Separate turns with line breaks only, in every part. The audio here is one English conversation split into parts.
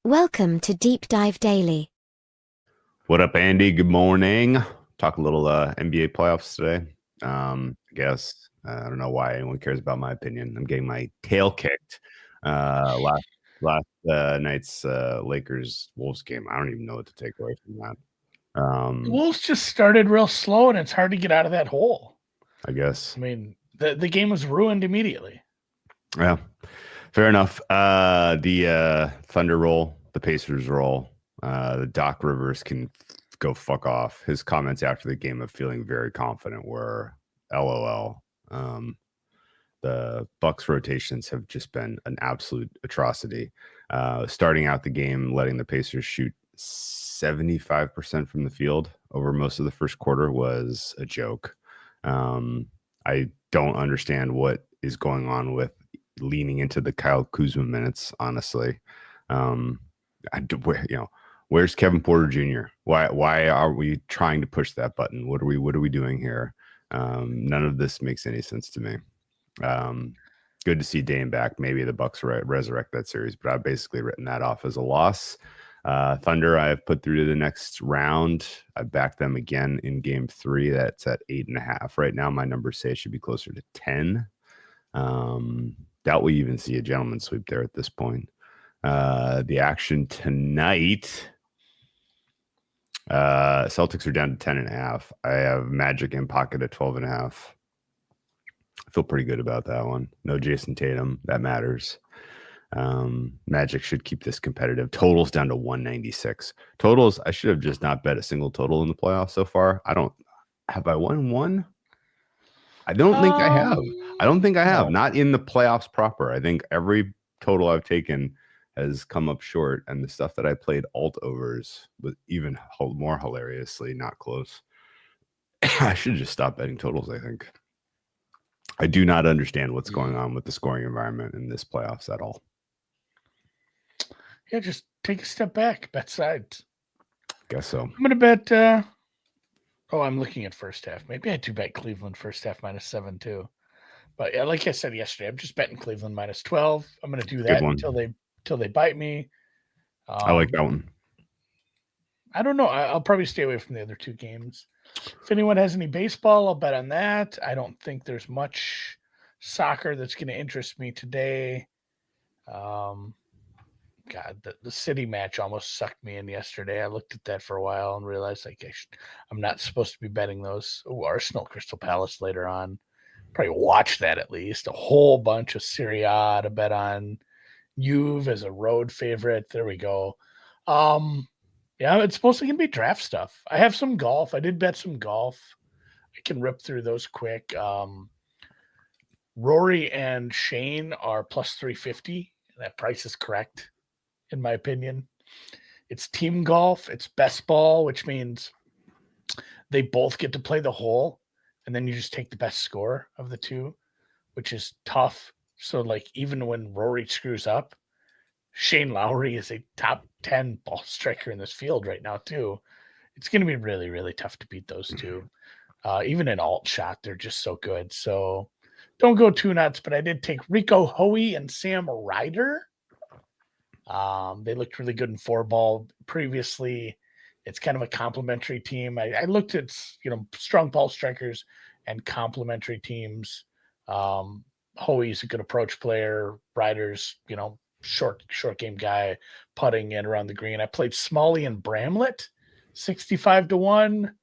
Welcome to Deep Dive Daily.
What up, Andy? Good morning. Talk a little NBA playoffs today. I guess I don't know why anyone cares about my opinion. I'm getting my tail kicked. Last night's Lakers Wolves game. I don't even know what to take away from that.
The Wolves just started real slow, and it's hard to get out of that hole.
I guess.
I mean, the game was ruined immediately.
Yeah, fair enough. The Thunder roll, the Pacers roll. The Doc Rivers can go fuck off. His comments after the game of feeling very confident were LOL. The Bucks rotations have just been an absolute atrocity. Starting out the game, letting the Pacers shoot 75% from the field over most of the first quarter was a joke. I don't understand what is going on with leaning into the Kyle Kuzma minutes, honestly. Where's Kevin Porter Jr.? Why are we trying to push that button? What are we doing here? None of this makes any sense to me. Good to see Dame back. Maybe the Bucks resurrect that series, but I've basically written that off as a loss. Thunder, I have put through to the next round. I backed them again in game 3. That's at 8.5. Right now, my numbers say it should be closer to 10. Doubt we even see a gentleman sweep there at this point. The action tonight, Celtics are down to 10.5. I have Magic in pocket at 12.5. I feel pretty good about that one. No Jason Tatum. That matters. Magic should keep this competitive. Totals down to 196. Totals, I should have just not bet a single total in the playoffs so far. Have I won one? I don't think I have. I don't think I have.
No.
Not in the playoffs proper. I think every total I've taken has come up short, and the stuff that I played alt overs was even more hilariously not close. I should just stop betting totals, I think. I do not understand what's going on with the scoring environment in this playoffs at all.
Yeah, just take a step back, bet sides.
Guess so.
I'm going to bet. I'm looking at first half. Maybe I do bet Cleveland first half -7 too. But yeah, like I said yesterday, I'm just betting Cleveland -12. I'm going to do that until they bite me.
I like that one.
I don't know. I'll probably stay away from the other two games. If anyone has any baseball, I'll bet on that. I don't think there's much soccer that's going to interest me today. God, the City match almost sucked me in yesterday. I looked at that for a while and realized I'm not supposed to be betting those. Oh, Arsenal Crystal Palace later on. Probably watch that at least. A whole bunch of Serie A to bet on. Juve as a road favorite. There we go. Yeah, it's mostly going to be draft stuff. I have some golf. I did bet some golf. I can rip through those quick. Rory and Shane are plus 350. That price is correct, in my opinion. It's team golf. It's best ball, which means they both get to play the hole, and then you just take the best score of the two, which is tough. So, like, even when Rory screws up, Shane Lowry is a top 10 ball striker in this field right now, too. It's going to be really, really tough to beat those two. Even in alt shot, they're just so good. So don't go too nuts, but I did take Rico Hoey and Sam Ryder. They looked really good in 4-ball previously. It's kind of a complementary team. I looked at, strong ball strikers and complementary teams. Hoey's a good approach player. Ryder's, short game guy, putting in around the green. I played Smalley and Bramlett, 65-1.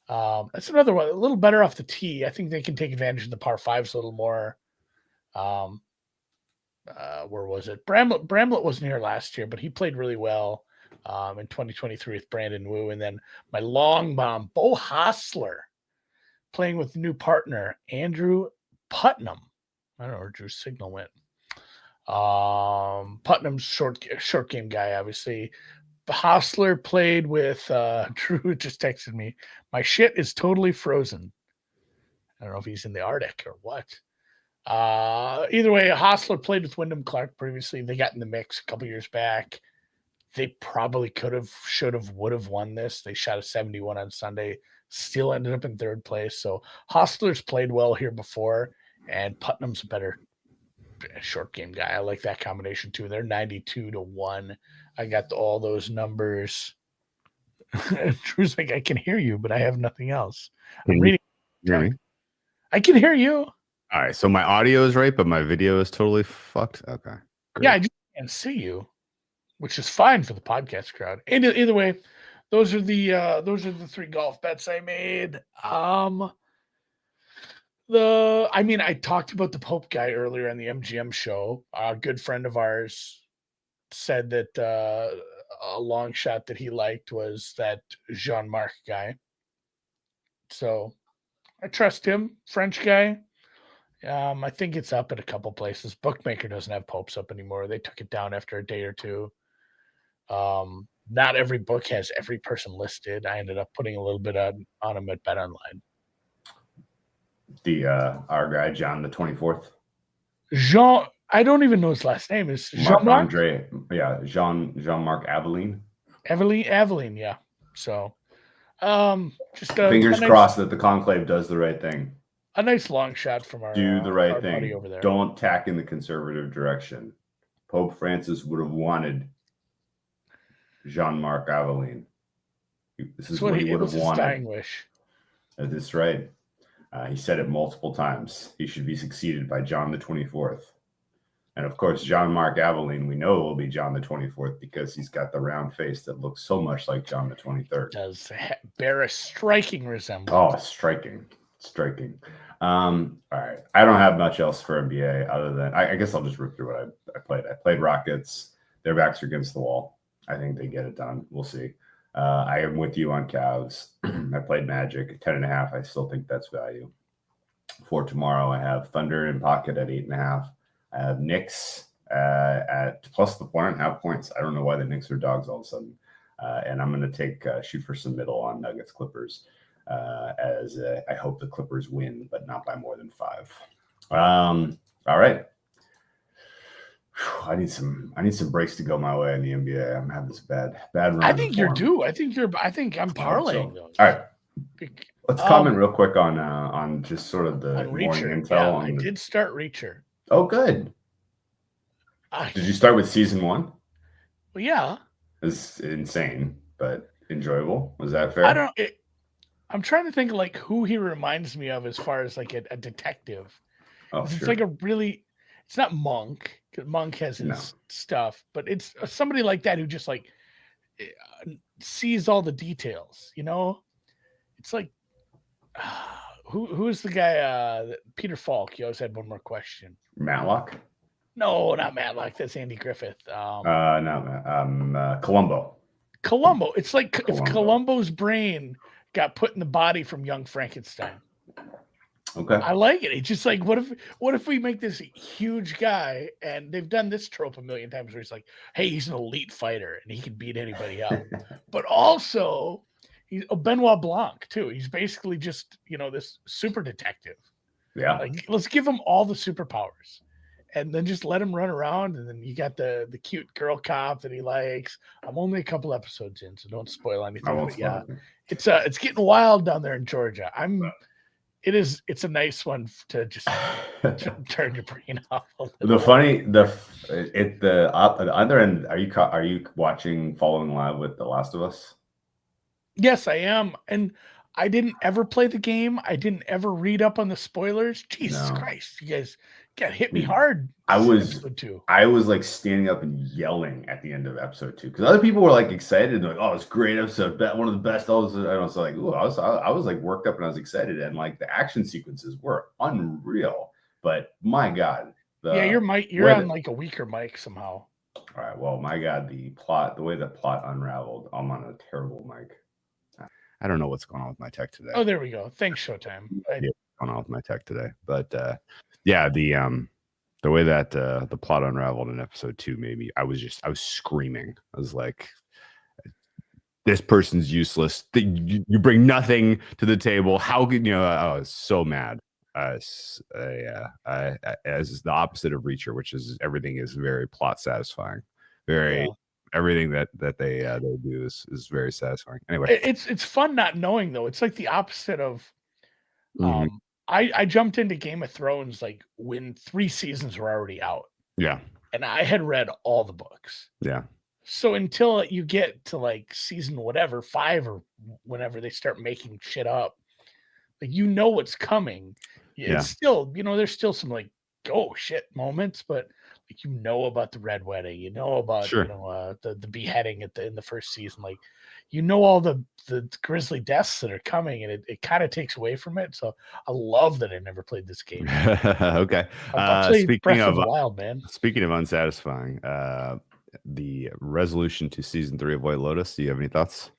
That's another one, a little better off the tee. I think they can take advantage of the par fives a little more. Where was it? Bramlett wasn't here last year, but he played really well in 2023 with Brandon Wu. And then my long bomb, Bo Hostler, playing with new partner, Andrew Putnam. I don't know where Drew's signal went. Putnam's short game guy, obviously. Hostler played with Drew just texted me. My shit is totally frozen. I don't know if he's in the Arctic or what. Either way, Hostler played with Wyndham Clark previously. They got in the mix a couple years back. They probably could have, should have, would have won this. They shot a 71 on Sunday, still ended up in third place. So Hostler's played well here before, and Putnam's a better short game guy. I like that combination too. They're 92-1. I got all those numbers. Drew's like, I can hear you, but I have nothing else.
Can
I'm
you
reading.
hear me?
I can hear you.
All right, so my audio is right, but my video is totally fucked. Okay, great.
Yeah, I just can't see you, which is fine for the podcast crowd. Either way, those are the 3 golf bets I made. I talked about the Pope guy earlier on the MGM show. A good friend of ours said that a long shot that he liked was that Jean-Marc guy. So I trust him, French guy. I think it's up at a couple places. Bookmaker doesn't have Popes up anymore. They took it down after a day or two. Not every book has every person listed. I ended up putting a little bit on him at BetOnline.
Our guy John the 24th.
Jean, I don't even know his last name. Is Jean-Marc?
Andre, yeah, Jean-Marc Aveline.
Aveline, yeah. So, just
fingers crossed that the conclave does the right thing.
A nice long shot from our
do the right thing.
buddy over there.
Don't tack in the conservative direction. Pope Francis would have wanted Jean-Marc Aveline. This is what he would have wanted.
His dying wish.
That's right. He said it multiple times. He should be succeeded by John the 24th. And of course, Jean-Marc Aveline, we know will be John the 24th because he's got the round face that looks so much like John the 23rd.
Does bear a striking resemblance.
Oh, striking. All right. I don't have much else for NBA other than I guess I'll just rip through what I played. I played Rockets. Their backs are against the wall. I think they get it done. We'll see. I am with you on Cavs. I played Magic 10.5. I still think that's value. For tomorrow, I have Thunder in pocket at 8.5. I have Knicks at plus the 1.5 points. I don't know why the Knicks are dogs all of a sudden. And I'm going to take shoot for some middle on Nuggets Clippers. As I hope the Clippers win, but not by more than 5. All right. I need some breaks to go my way in the NBA. I'm having this bad run.
I think you're due. I think I'm parlaying those.
All right. Let's comment real quick on just sort of the morning intel.
Yeah, I did start Reacher.
Oh, good. Did you start with season 1?
Well, yeah.
It's insane, but enjoyable. Was that fair?
I'm trying to think like who he reminds me of as far as like a detective.
Oh,
it's
sure.
like it's not Monk, because Monk has his stuff, but it's somebody like that who just like sees all the details, you know? It's like, who's the guy, Peter Falk? You always had one more question.
Matlock?
No, not Matlock. That's Andy Griffith.
Columbo.
Columbo. It's like if Columbo's brain got put in the body from Young Frankenstein.
Okay.
I like it. It's just like, what if we make this huge guy, and they've done this trope a million times where he's like, hey, he's an elite fighter and he can beat anybody up. But also he's Benoit Blanc too. He's basically just, this super detective.
Yeah.
Like, let's give him all the superpowers and then just let him run around. And then you got the cute girl cop that he likes. I'm only a couple episodes in, so don't spoil anything. But yeah, it's getting wild down there in Georgia. It's a nice one to just turn your brain off a little.
The other end, are you following live with The Last of Us?
Yes, I am. And I didn't ever play the game. I didn't ever read up on the spoilers. Jesus Christ, you guys got hit me hard.
I was like standing up and yelling at the end of episode 2 because other people were like excited and like, oh, it's a great episode, one of the best. I was like, ooh, I was like worked up and I was excited, and like the action sequences were unreal. But my God,
you're on like a weaker mic somehow.
All right, well, my God, the way the plot unraveled, I'm on a terrible mic. I don't know what's going on with my tech today.
Oh, there we go. Thanks, Showtime.
What's going on with my tech today? But the way that the plot unraveled in episode 2 made me. I was screaming. I was like, "This person's useless. You bring nothing to the table. How could I was so mad. As the opposite of Reacher, which is everything is very plot satisfying, everything that they do is very satisfying. Anyway,
it's fun not knowing though. It's like the opposite of. I jumped into Game of Thrones like when 3 seasons were already out.
Yeah,
and I had read all the books.
Yeah,
So until you get to like season whatever 5 or whenever they start making shit up, like what's coming.
Yeah.
It's still, there's still some like oh shit moments, but like about the red wedding, about
Sure.
the beheading in the first season, like all the grisly deaths that are coming, and it kind of takes away from it. So I love that I never played this game.
Okay.
I'll play
Speaking
Breath
of
of the Wild, man.
Speaking of unsatisfying, the resolution to season 3 of White Lotus. Do you have any thoughts?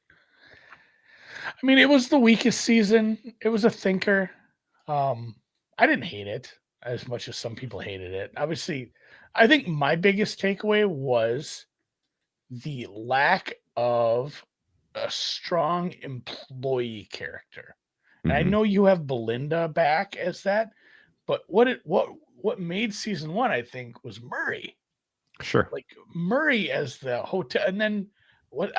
I mean, it was the weakest season. It was a thinker. I didn't hate it as much as some people hated it. Obviously, I think my biggest takeaway was the lack of a strong employee character. And I know you have Belinda back as that, but what made season 1, I think, was Murray.
Sure.
Like Murray as the hotel, and then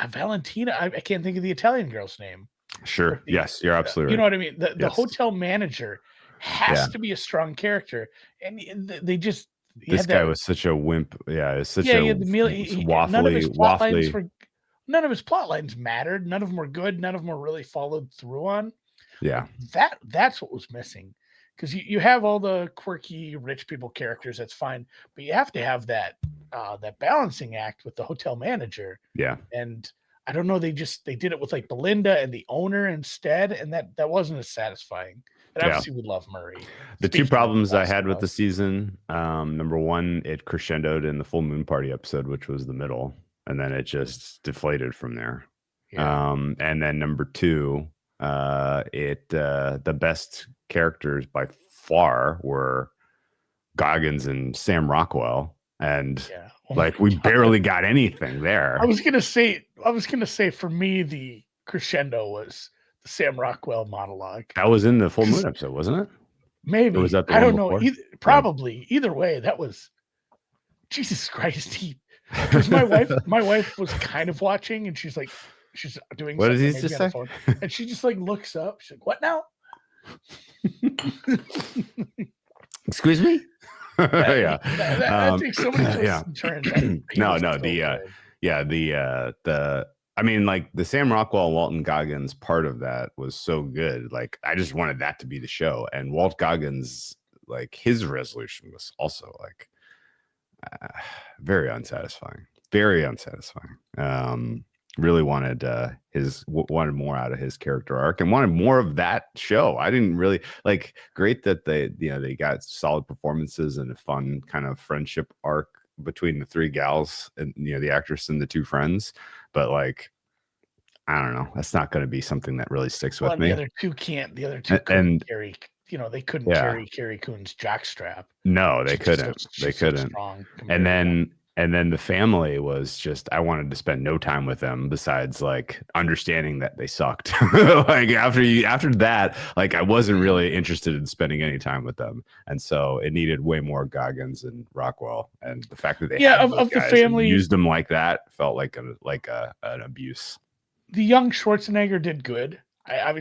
Valentina. I can't think of the Italian girl's name.
Sure. Yes, you're absolutely right.
You know what I mean? The
Yes.
hotel manager has to be a strong character, and they just
this guy was such a wimp. Yeah, it's such
yeah.
a
None of his plot lines
waffly.
none of his plot lines mattered. None of them were good. None of them were really followed through on.
Yeah,
that's what was missing. Because you have all the quirky rich people characters, that's fine, but you have to have that balancing act with the hotel manager.
Yeah,
and I don't know, they did it with like Belinda and the owner instead, and that wasn't as satisfying. And obviously, we love Murray.
The two problems I had with the season, number one, it crescendoed in the full moon party episode, which was the middle, and then it just deflated from there.
Yeah.
And then number two, the best characters by far were Goggins and Sam Rockwell, and we barely got anything there.
I was gonna say for me, the crescendo was the Sam Rockwell monologue.
That was in the full moon episode, wasn't it?
Maybe.
Or was that the
I
one
don't know.
before?
Probably. Either way, that was Jesus Christ. Because my wife was kind of watching, and she's doing
what
something
does he just say?
phone, and she just like looks up. She's like, "What now?"
Excuse me. Yeah.
That takes so many twists and turns.
I mean, like the Sam Rockwell and Walton Goggins part of that was so good. Like, I just wanted that to be the show. And Walt Goggins, like his resolution was also like very unsatisfying. Very unsatisfying. Really wanted wanted more out of his character arc and wanted more of that show. I didn't really like. Great that they got solid performances and a fun kind of friendship arc between the three gals and the actress and the two friends, but like I don't know, that's not going to be something that really sticks with me.
The other two couldn't carry, they couldn't carry Carrie Coon's jockstrap.
No, they couldn't. And then the family was just, I wanted to spend no time with them besides like understanding that they sucked. Like after that, like I wasn't really interested in spending any time with them. And so it needed way more Goggins and Rockwell. And the fact that they
of the family
used them like that felt like an abuse.
The young Schwarzenegger did good. I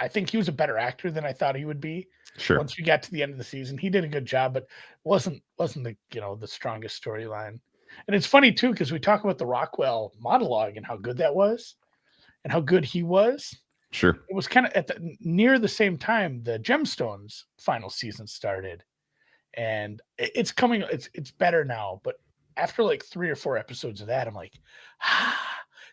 think he was a better actor than I thought he would be.
Sure.
Once we got to the end of the season, he did a good job, but wasn't the the strongest storyline. And it's funny too, because we talk about the Rockwell monologue and how good that was and how good he was.
Sure.
It was kind of near the same time the Gemstones final season started. And it's coming, it's better now. But after like 3 or 4 episodes of that, I'm like,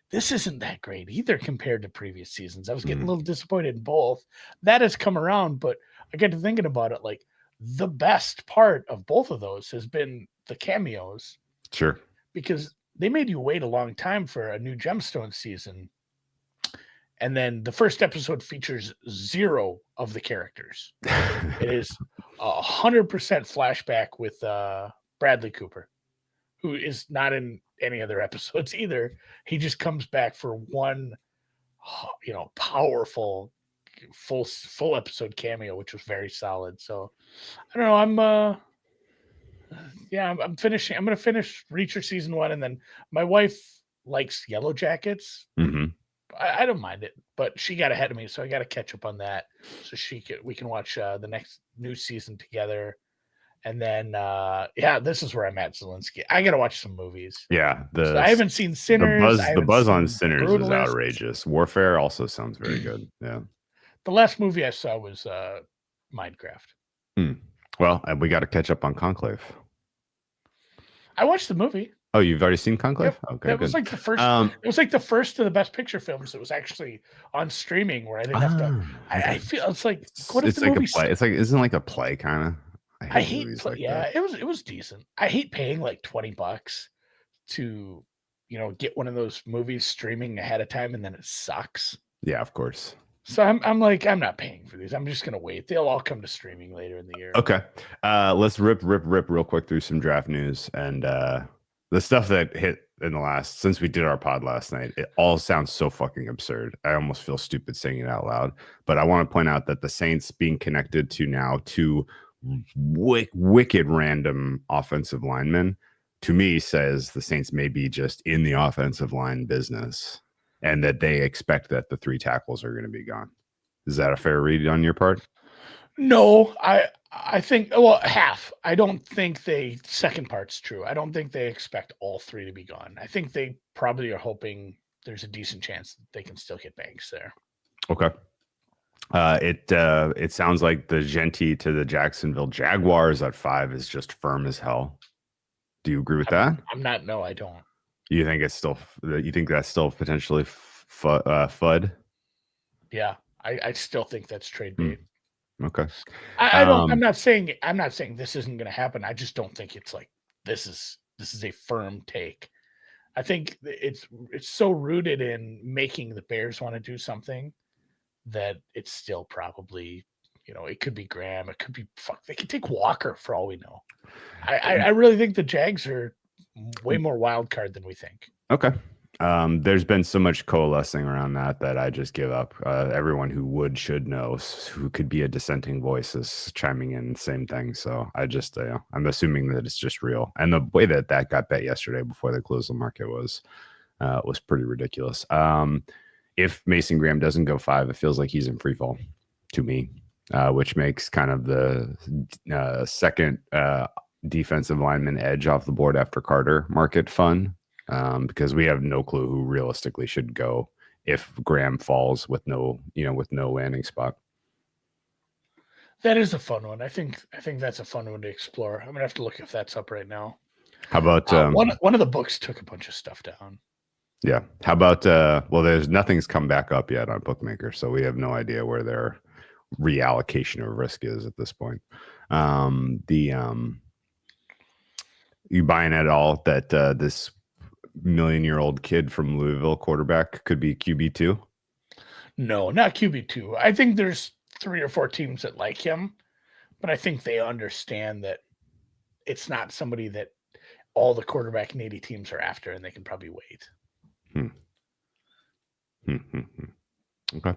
this isn't that great either compared to previous seasons. I was getting a little disappointed in both. That has come around, but I get to thinking about it, like the best part of both of those has been the cameos.
Sure. Because
they made you wait a long time for a new Gemstone season. And then the first episode features 0 of the characters. It is 100% flashback with Bradley Cooper, who is not in any other episodes either. He just comes back for one, powerful full episode cameo, which was very solid. So I don't know. I'm finishing. I'm going to finish Reacher season 1, and then my wife likes Yellow Jackets.
Mm-hmm.
I don't mind it, but she got ahead of me, so I got to catch up on that. So we can watch the next new season together. And then, this is where I'm at, Zelensky. I got to watch some movies.
Yeah,
So I haven't seen Sinners.
the buzz on
seen
Sinners is
Brutalist.
outrageous. Warfare also sounds very good. Yeah.
The last movie I saw was Minecraft.
Well, and we got to catch up on Conclave.
I watched the movie.
Oh, you've already seen Conclave?
Yep.
Okay,
That was like the first. It was like the first of the Best Picture films that was actually on streaming, where I didn't have to. I feel it's like what if
it's
the
like
movie?
a play. It's like isn't it like a play kind of.
I hate
movies
play,
like
yeah,
that.
it was decent. I hate paying like $20 to, get one of those movies streaming ahead of time and then it sucks.
Yeah, of course.
So I'm like, I'm not paying for these. I'm just gonna wait. They'll all come to streaming later in the year.
Okay. Let's rip real quick through some draft news and the stuff that hit in the last since we did our pod last night. It all sounds so fucking absurd. I almost feel stupid saying it out loud. But I want to point out that the Saints being connected to now two wicked random offensive linemen to me says the Saints may be just in the offensive line business and that they expect that the 3 tackles are going to be gone. Is that a fair read on your part?
No, I think half. I don't think second part's true. I don't think they expect all 3 to be gone. I think they probably are hoping there's a decent chance that they can still get Banks there.
Okay. It sounds like the Genti to the Jacksonville Jaguars at 5 is just firm as hell. Do you agree with that?
I'm not. No, I don't.
You think it's still? You think that's still potentially FUD?
Yeah, I still think that's trade bait.
Okay.
I don't. I'm not saying this isn't going to happen. I just don't think it's like this is a firm take. I think it's so rooted in making the Bears want to do something that it's still probably, it could be Graham, it could be they could take Walker for all we know. I really think the Jags are way more wild card than we think.
Okay. There's been so much coalescing around that I just give up. Everyone who should know, who could be a dissenting voice is chiming in the same thing. So I just, I'm assuming that it's just real. And the way that got bet yesterday before they closed the market was pretty ridiculous. If Mason Graham doesn't go 5, it feels like he's in free fall to me, which makes kind of the second defensive lineman edge off the board after Carter market fun. Because we have no clue who realistically should go if Graham falls with no landing spot.
That is a fun one. I think that's a fun one to explore. I'm gonna have to look if that's up right now.
How about
one of the books took a bunch of stuff down.
Yeah. How about there's nothing's come back up yet on Bookmaker, so we have no idea where their reallocation of risk is at this point. You buying at all that this million-year-old kid from Louisville quarterback could be QB2?
No, not QB2. I think there's 3 or 4 teams that like him, but I think they understand that it's not somebody that all the quarterback needy teams are after, and they can probably wait.
Okay.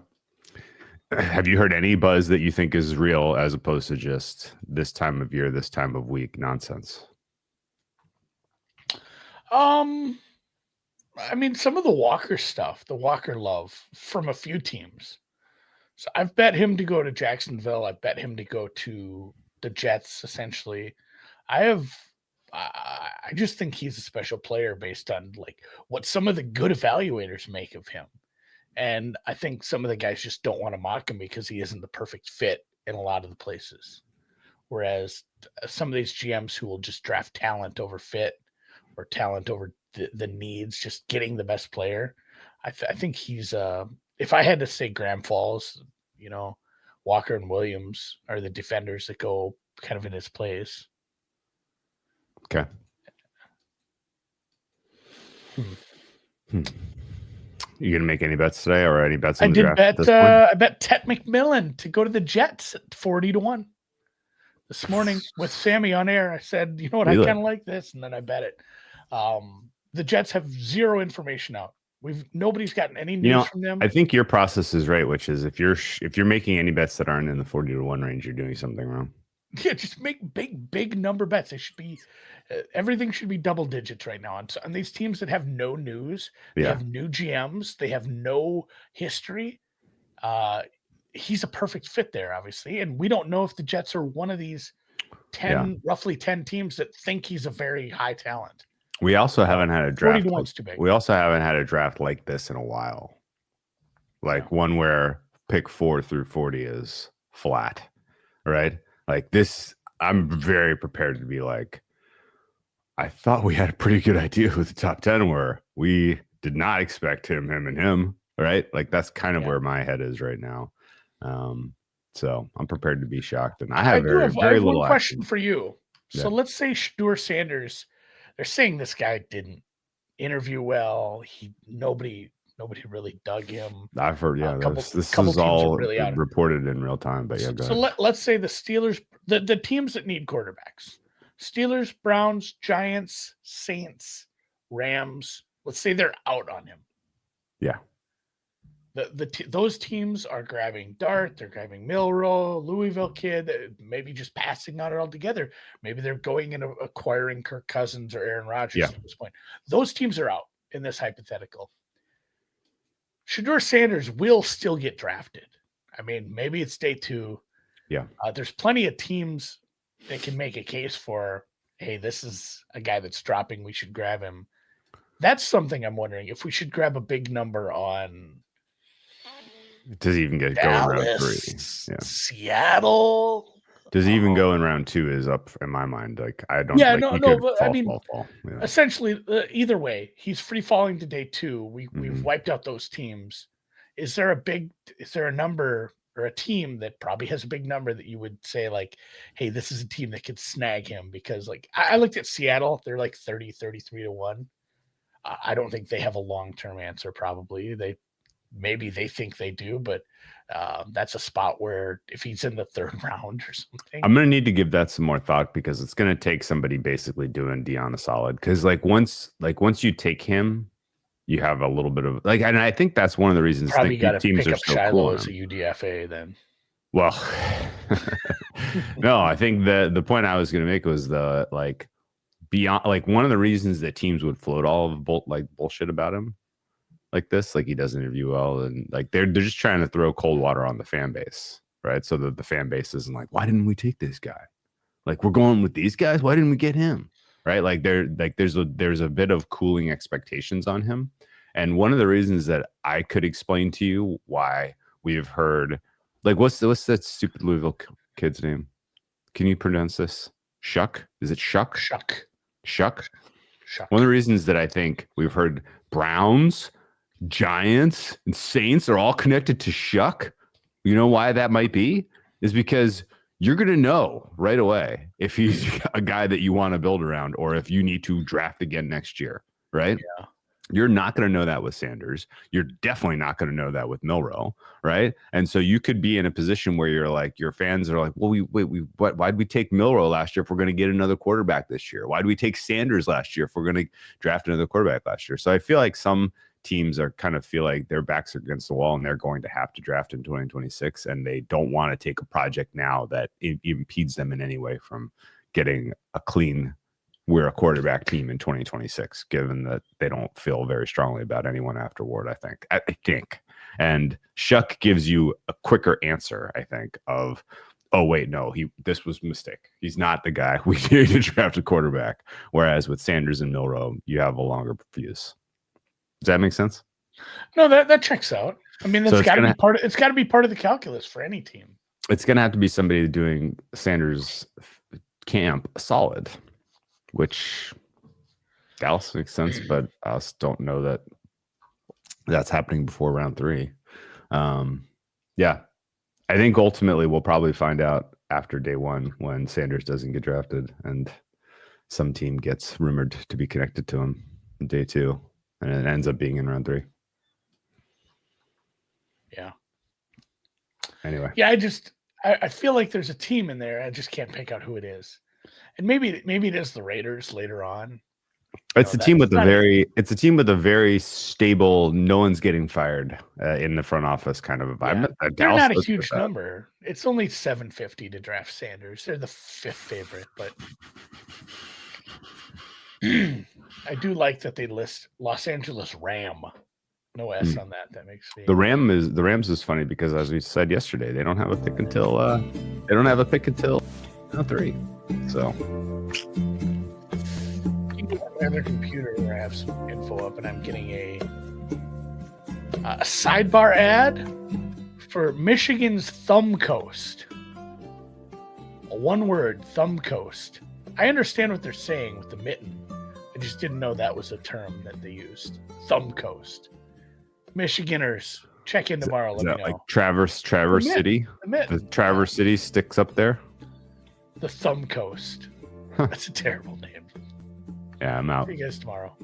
Have you heard any buzz that you think is real as opposed to just this time of year, this time of week nonsense?
I mean, some of the Walker stuff, the Walker love from a few teams. So I've bet him to go to Jacksonville. I bet him to go to the Jets, essentially. I just think he's a special player based on like what some of the good evaluators make of him. And I think some of the guys just don't want to mock him because he isn't the perfect fit in a lot of the places. Whereas some of these GMs who will just draft talent over fit or talent over the needs, just getting the best player. I think he's if I had to say Graham falls, Walker and Williams are the defenders that go kind of in his place.
Okay. You gonna make any bets today, or any bets on the draft?
I bet Tet McMillan to go to the Jets at 40-1 this morning with Sammy on air. I said, you know what, really? I kind of like this, and then I bet it. The Jets have zero information out. Nobody's gotten any news from them.
I think your process is right, which is if you're making any bets that aren't in the 40-1 range, you're doing something wrong.
Yeah, just make big number bets. They should be everything should be double digits right now. On these teams that have no news, they have new GMs, they have no history. He's a perfect fit there, obviously, and we don't know if the Jets are one of these roughly 10 teams that think he's a very high talent.
We also haven't had a
40
draft.
to 1's too big.
We also haven't had a draft like this in a while. Like one where pick 4 through 40 is flat, right? Like this, I'm very prepared to be like, I thought we had a pretty good idea who the top 10 were. We did not expect him, and him, right? Like that's kind of where my head is right now. So I'm prepared to be shocked. And I have very little
one question for you. So
Yeah.
let's say Shedeur Sanders, they're saying this guy didn't interview well. Nobody really dug him.
I've heard, this is all really reported in real time. But go ahead.
Let's say the Steelers, the teams that need quarterbacks, Steelers, Browns, Giants, Saints, Rams, let's say they're out on him.
Yeah.
Those teams are grabbing Dart, they're grabbing Milroe, Louisville kid, maybe just passing on it altogether. Maybe they're going and acquiring Kirk Cousins or Aaron Rodgers at this point. Those teams are out in this hypothetical. Shedeur Sanders will still get drafted. I mean, maybe it's day 2.
Yeah.
There's plenty of teams that can make a case for, hey, this is a guy that's dropping. We should grab him. That's something I'm wondering if we should grab a big number on.
Does he even go in round 3? Yeah.
Seattle.
Does he even go in round 2 is up in my mind. Like I don't.
Yeah,
like,
but I mean, essentially, either way, he's free falling to day 2. We've wiped out those teams. Is there a number or a team that probably has a big number that you would say like, hey, this is a team that could snag him? Because like I looked at Seattle, they're like 30, 33 to 1. I don't think they have a long-term answer. Probably maybe they think they do, but that's a spot where if he's in the 3rd round or something,
I'm going to need to give that some more thought because it's going to take somebody basically doing Dion a solid. Because once you take him, you have a little bit of and I think that's one of the reasons
probably got to
teams
pick
are
up
so
Shiloh
cool
as a UDFA then.
Well, no, I think the point I was going to make was beyond one of the reasons that teams would float all of bullshit about him like this, like he doesn't interview well, and like they're just trying to throw cold water on the fan base, right? So that the fan base isn't like, why didn't we take this guy? Like we're going with these guys, why didn't we get him? Right? Like there's a bit of cooling expectations on him, and one of the reasons that I could explain to you why we've heard what's that stupid Louisville kid's name? Can you pronounce this? Shuck? Is it Shuck? Shuck. One of the reasons that I think we've heard Browns, Giants, and Saints are all connected to Shuck. You know why that might be? Is because you're going to know right away if he's a guy that you want to build around or if you need to draft again next year, right?
Yeah.
You're not going to know that with Sanders. You're definitely not going to know that with Milroe, right? And so you could be in a position where you're like, your fans are like, well, why'd we take Milroe last year if we're going to get another quarterback this year? Why'd we take Sanders last year if we're going to draft another quarterback last year? So I feel like some teams feel like their backs are against the wall and they're going to have to draft in 2026, and they don't want to take a project now that impedes them in any way from getting a clean. We're a quarterback team in 2026, given that they don't feel very strongly about anyone after Ward, I think. And Shuck gives you a quicker answer, I think, of, oh, wait, no, this was a mistake. He's not the guy we need to draft a quarterback. Whereas with Sanders and Milroe, you have a longer fuse. Does that make sense?
No, that checks out. I mean, it's got to be part of the calculus for any team.
It's going to have to be somebody doing Sanders camp solid, which Dallas makes sense, but I just don't know that that's happening before round 3. Yeah, I think ultimately we'll probably find out after day 1 when Sanders doesn't get drafted and some team gets rumored to be connected to him in day 2, and it ends up being in round 3.
Yeah.
Anyway.
Yeah, I feel like there's a team in there. I just can't pick out who it is. And maybe it is the Raiders later on.
It's a team with a very stable, no one's getting fired in the front office kind of a vibe.
Yeah, they're not a huge number. It's only $750 to draft Sanders. They're the 5th favorite, but I do like that they list Los Angeles Ram. No S on that. That makes me.
The Rams is funny because, as we said yesterday, they don't have a pick until No, 3. So
My other computer where I have some info up, and I'm getting a sidebar ad for Michigan's Thumb Coast. One word, Thumb Coast. I understand what they're saying with the mitten. I just didn't know that was a term that they used. Thumb Coast. Michiganers, check in tomorrow.
is
Let
that
me know.
like Traverse City?
The mitten.
The Traverse City sticks up there.
The Thumb Coast. That's a terrible name.
Yeah, I'm out.
See you guys tomorrow.